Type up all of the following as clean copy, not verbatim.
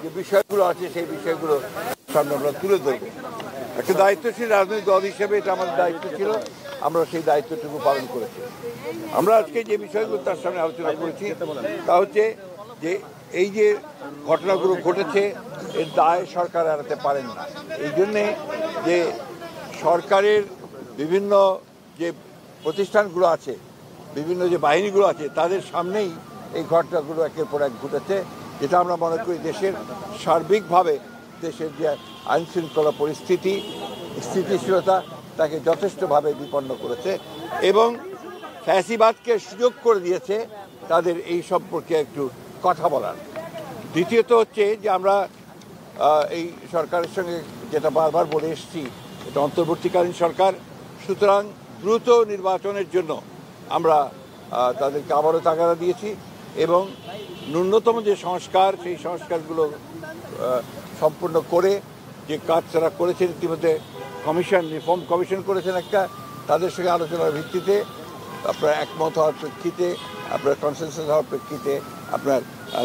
যে বিষয়গুলো আছে সেই বিষয়গুলো সামনে আমরা তুলে ধরব। একটা দায়িত্বশীল রাজনৈতিক দল হিসেবে এটা আমাদের দায়িত্ব ছিল, আমরা সেই দায়িত্বটুকু পালন করেছি। আমরা আজকে যে বিষয়গুলো তার সামনে আলোচনা করেছি তা হচ্ছে যে এই যে ঘটনাগুলো ঘটেছে এর দায় সরকার এড়াতে পারেন না। এই জন্যে যে সরকারের বিভিন্ন যে প্রতিষ্ঠানগুলো আছে, বিভিন্ন যে বাহিনীগুলো আছে, তাদের সামনেই এই ঘটনাগুলো একের পর এক ঘটেছে, যেটা আমরা মনে করি দেশের সার্বিকভাবে দেশের যে আইন শৃঙ্খলা পরিস্থিতি, স্থিতিশীলতা তাকে যথেষ্টভাবে বিপন্ন করেছে এবং ফ্যাসিবাদকে সুযোগ করে দিয়েছে তাদের এই সম্পর্কে একটু কথা বলার। দ্বিতীয়ত হচ্ছে যে আমরা এই সরকারের সঙ্গে যেটা বারবার বলে এসেছি, এটা অন্তর্বর্তীকালীন সরকার, সুতরাং দ্রুত নির্বাচনের জন্য আমরা তাদেরকে আবারও তাগাদা দিয়েছি এবং ন্যূনতম যে সংস্কার সেই সংস্কারগুলো সম্পূর্ণ করে যে কাজ তারা করেছেন, ইতিমধ্যে কমিশন, রিফর্ম কমিশন করেছেন একটা, তাদের সঙ্গে আলোচনার ভিত্তিতে আপনার একমত হওয়ার প্রেক্ষিতে, আপনার কনসেনসাস হওয়ার প্রেক্ষিতে আপনার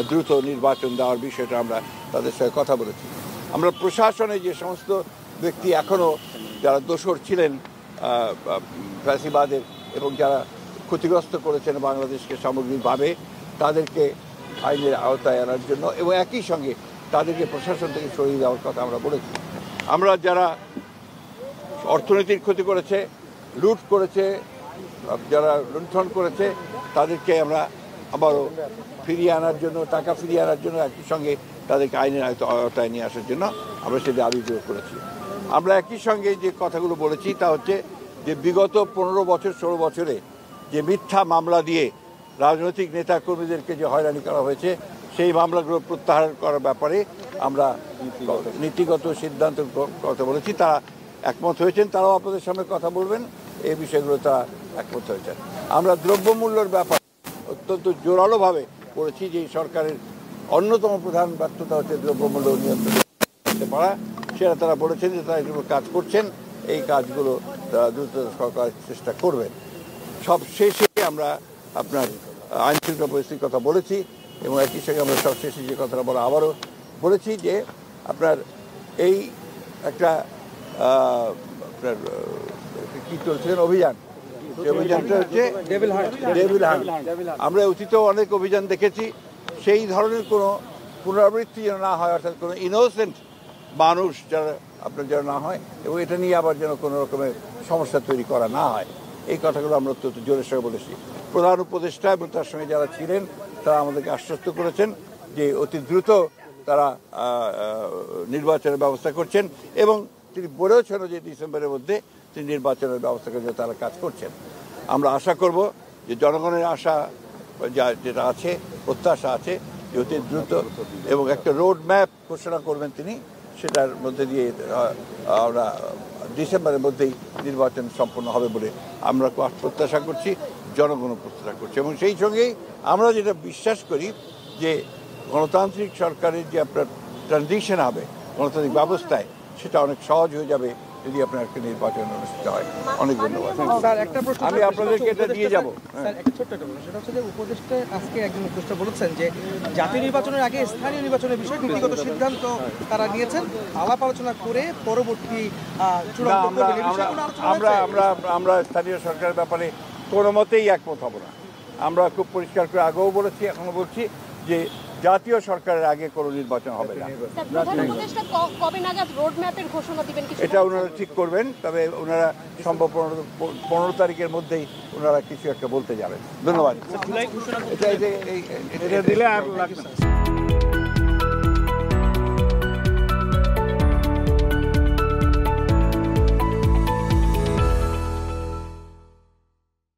দ্রুত নির্বাচন দেওয়ার বিষয়টা আমরা তাদের সঙ্গে কথা বলেছি। আমরা প্রশাসনে যে সমস্ত ব্যক্তি এখনও যারা দোষর ছিলেন ফ্যাসিবাদের এবং যারা ক্ষতিগ্রস্ত করেছেন বাংলাদেশকে সামগ্রিকভাবে, তাদেরকে আইনের আওতায় আনার জন্য এবং একই সঙ্গে তাদেরকে প্রশাসন থেকে সরিয়ে দেওয়ার কথা আমরা বলেছি। আমরা যারা অর্থনীতির ক্ষতি করেছে, লুট করেছে, যারা লুণ্ঠন করেছে, তাদেরকে আমরা আবারও ফিরিয়ে আনার জন্য, টাকা ফিরিয়ে আনার জন্য, একই সঙ্গে তাদেরকে আইনের আওতায় নিয়ে আসার জন্য আমরা সেটা আবির্ভাব করেছি। আমরা একই সঙ্গে যে কথাগুলো বলেছি তা হচ্ছে যে বিগত 15 বছর 16 বছরে যে মিথ্যা মামলা দিয়ে রাজনৈতিক নেতা কর্মীদেরকে যে হয়রানি করা হয়েছে, সেই মামলাগুলো প্রত্যাহার করার ব্যাপারে আমরা নীতিগত সিদ্ধান্ত কথা বলেছি। তারা একমত হয়েছেন, তারাও আপনাদের সামনে কথা বলবেন, এই বিষয়গুলো তারা একমত হয়েছেন। আমরা দ্রব্যমূল্যের ব্যাপারে অত্যন্ত জোরালোভাবে বলেছি যে সরকারের অন্যতম প্রধান ব্যর্থতা হচ্ছে দ্রব্যমূল্য নিয়ন্ত্রণ করতে পারা। সেটা তারা বলেছেন যে তারা এগুলো কাজ করছেন, এই কাজগুলো তারা দ্রুত সরকার চেষ্টা করবেন। সব শেষে আমরা আপনার আইন শৃঙ্খলা পরিস্থিতির কথা বলেছি এবং একই সঙ্গে আমরা সব শেষে যে কথাটা বলা আবারও বলেছি যে আপনার এই একটা আপনার কী চলছিলেন অভিযান, সেই অভিযানটা হচ্ছে ডেভিল হান্ট। আমরা অতীতেও অনেক অভিযান দেখেছি, সেই ধরনের কোনো পুনরাবৃত্তি যেন না হয়, অর্থাৎ কোনো ইনোসেন্ট মানুষ যারা আপনার যেন না হয় এবং এটা নিয়ে আবার যেন কোনো রকমের সমস্যা তৈরি করা না হয়, এই কথাগুলো আমরা অত্যন্ত জোরের সঙ্গে বলেছি। প্রধান উপদেষ্টা এবং তার সঙ্গে যারা ছিলেন তারা আমাদেরকে আশ্বস্ত করেছেন যে অতি দ্রুত তারা নির্বাচনের ব্যবস্থা করছেন এবং তিনি বলেওছেন যে ডিসেম্বরের মধ্যে তিনি নির্বাচনের ব্যবস্থা করে তারা কাজ করছেন। আমরা আশা করব যে জনগণের আশা যেটা আছে, প্রত্যাশা আছে যে অতি দ্রুত এবং একটা রোড ম্যাপ ঘোষণা করবেন তিনি, সেটার মধ্যে দিয়ে আমরা ডিসেম্বরের মধ্যেই নির্বাচন সম্পন্ন হবে বলে আমরা প্রত্যাশা করছি, জনগণও প্রত্যাশা করছে। এবং সেই সঙ্গেই আমরা যেটা বিশ্বাস করি যে গণতান্ত্রিক সরকারের যে আপনার ট্রানজিশন হবে গণতান্ত্রিক ব্যবস্থায়, সেটা অনেক সহজ হয়ে যাবে যদি আপনার একটা নির্বাচন অনুষ্ঠিত হয়। অনেক ধন্যবাদ। আমি আপনাদেরকে এটা দিয়ে যাবো। ছোট্ট একটা প্রশ্ন, সেটা হচ্ছে যে উপদেষ্টা আজকে একজন উপদেষ্টা বলেছেন যে জাতীয় নির্বাচনের আগে স্থানীয় নির্বাচনের বিষয়ে নীতিগত সিদ্ধান্ত তারা নিয়েছেন, আলাপ আলোচনা করে পরবর্তী আমরা স্থানীয় সরকারের ব্যাপারে কোনো মতেই একমত হব না। আমরা খুব পরিষ্কার করে আগেও বলেছি, এখনো বলছি যে জাতীয় সরকারের আগে কোনো নির্বাচন হবে না। এটা ওনারা ঠিক করবেন, তবে ওনারা সম্ভব 15 তারিখের মধ্যেই ওনারা কিছু একটা বলতে যাবেন। ধন্যবাদ। এটা দিলে আর লাগবে না।